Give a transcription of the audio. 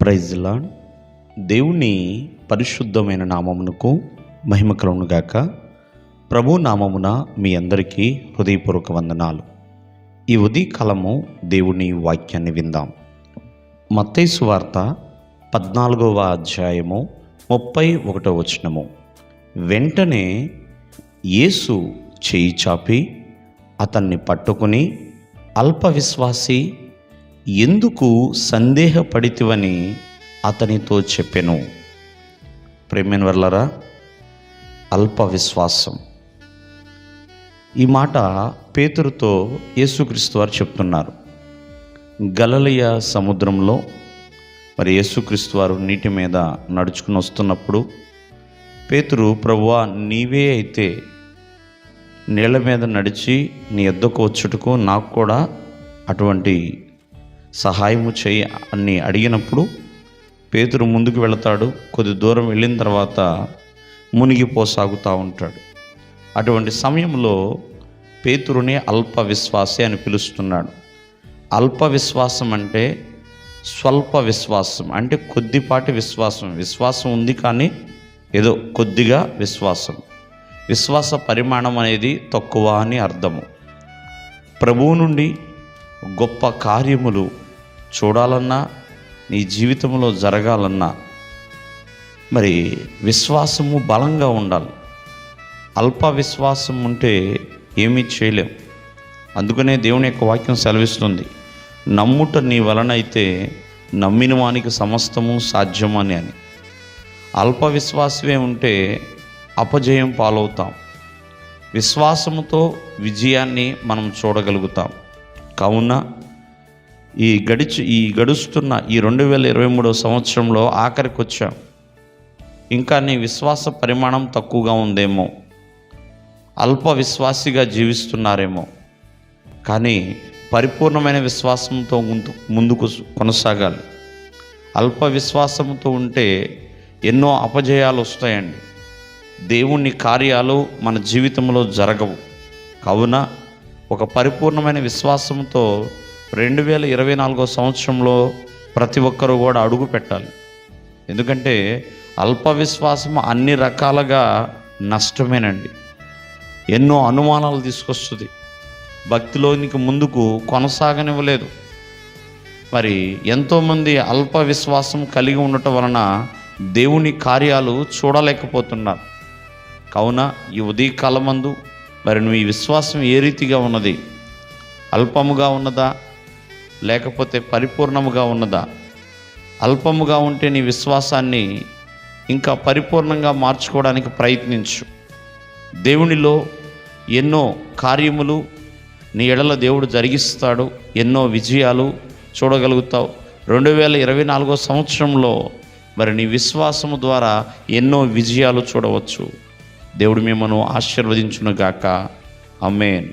Praise lord. దేవుని పరిశుద్ధమైన నామమునకు మహిమ కలుగును గాక. ప్రభు నామమున మీ అందరికీ హృదయపూర్వక వందనాలు. ఈ ఉదయకాలము దేవుని వాక్యాన్ని విందాం. మత్తయి సువార్త 14వ అధ్యాయము 31వ వచనము. వెంటనే యేసు చేయి చాపి అతన్ని పట్టుకుని, అల్ప విశ్వాసి, ఎందుకు సందేహపడితివని అతనితో చెప్పెను. ప్రేమైన వర్లరా, అల్ప విశ్వాసం. ఈ మాట పేతురుతో యేసుక్రీస్తు వారు చెప్తున్నారు. గలిలయ సముద్రంలో మరి యేసుక్రీస్తు వారు నీటి మీద నడుచుకుని వస్తున్నప్పుడు పేతురు, ప్రభువా, నీవే అయితే నీళ్ళ మీద నడిచి నీ యొద్దకు వచ్చుటకు నాకు కూడా అటువంటి సహాయము చేయి అని అడిగినప్పుడు పేతురు ముందుకు వెళతాడు. కొద్ది దూరం వెళ్ళిన తర్వాత మునిగిపోసాగుతూ ఉంటాడు. అటువంటి సమయంలో పేతురుని అల్ప విశ్వాసి అని పిలుస్తున్నాడు. అల్ప విశ్వాసం అంటే స్వల్ప విశ్వాసం, అంటే కొద్దిపాటి విశ్వాసం. విశ్వాసం ఉంది కానీ ఏదో కొద్దిగా విశ్వాసం. విశ్వాస పరిమాణం అనేది తక్కువ అని అర్థము. ప్రభువు నుండి గొప్ప కార్యములు చూడాలన్నా, నీ జీవితంలో జరగాలన్నా మరి విశ్వాసము బలంగా ఉండాలి. అల్ప విశ్వాసం ఉంటే ఏమీ చేయలేం. అందుకనే దేవుని యొక్క వాక్యం సెలవిస్తుంది, నమ్ముట నీ వలనైతే నమ్మిన వానికి సమస్తము సాధ్యమని అని. అల్ప విశ్వాసమే ఉంటే అపజయం పాలవుతాం. విశ్వాసముతో విజయాన్ని మనం చూడగలుగుతాం. కావున ఈ గడుస్తున్న ఈ 2023వ సంవత్సరంలో ఆఖరికి వచ్చాం. ఇంకా నీ విశ్వాస పరిమాణం తక్కువగా ఉందేమో, అల్ప విశ్వాసిగా జీవిస్తున్నారేమో. కానీ పరిపూర్ణమైన విశ్వాసంతో ముందుకు కొనసాగాలి. అల్ప విశ్వాసంతో ఉంటే ఎన్నో అపజయాలు వస్తాయండి. దేవుని కార్యాలు మన జీవితంలో జరగవు. కావున ఒక పరిపూర్ణమైన విశ్వాసంతో 2024వ సంవత్సరంలో ప్రతి ఒక్కరూ కూడా అడుగు పెట్టాలి. ఎందుకంటే అల్ప విశ్వాసం అన్ని రకాలుగా నష్టమేనండి. ఎన్నో అనుమానాలు తీసుకొస్తుంది, భక్తిలోనికి ముందుకు కొనసాగనివ్వలేదు. మరి ఎంతోమంది అల్ప విశ్వాసం కలిగి ఉండటం వలన దేవుని కార్యాలు చూడలేకపోతున్నారు. కావున ఈ ఉదయకాలమందు మరి నువ్వు ఈ విశ్వాసం ఏ రీతిగా ఉన్నది? అల్పముగా ఉన్నదా లేకపోతే పరిపూర్ణముగా ఉన్నదా? అల్పముగా ఉంటే నీ విశ్వాసాన్ని ఇంకా పరిపూర్ణంగా మార్చుకోవడానికి ప్రయత్నించు. దేవునిలో ఎన్నో కార్యములు నీ ఎడల దేవుడు జరిగిస్తాడు. ఎన్నో విజయాలు చూడగలుగుతావు. 2024వ సంవత్సరంలో మరి నీ విశ్వాసము ద్వారా ఎన్నో విజయాలు చూడవచ్చు. దేవుడు మిమ్మల్ని ఆశీర్వదించును గాక. ఆమేన్.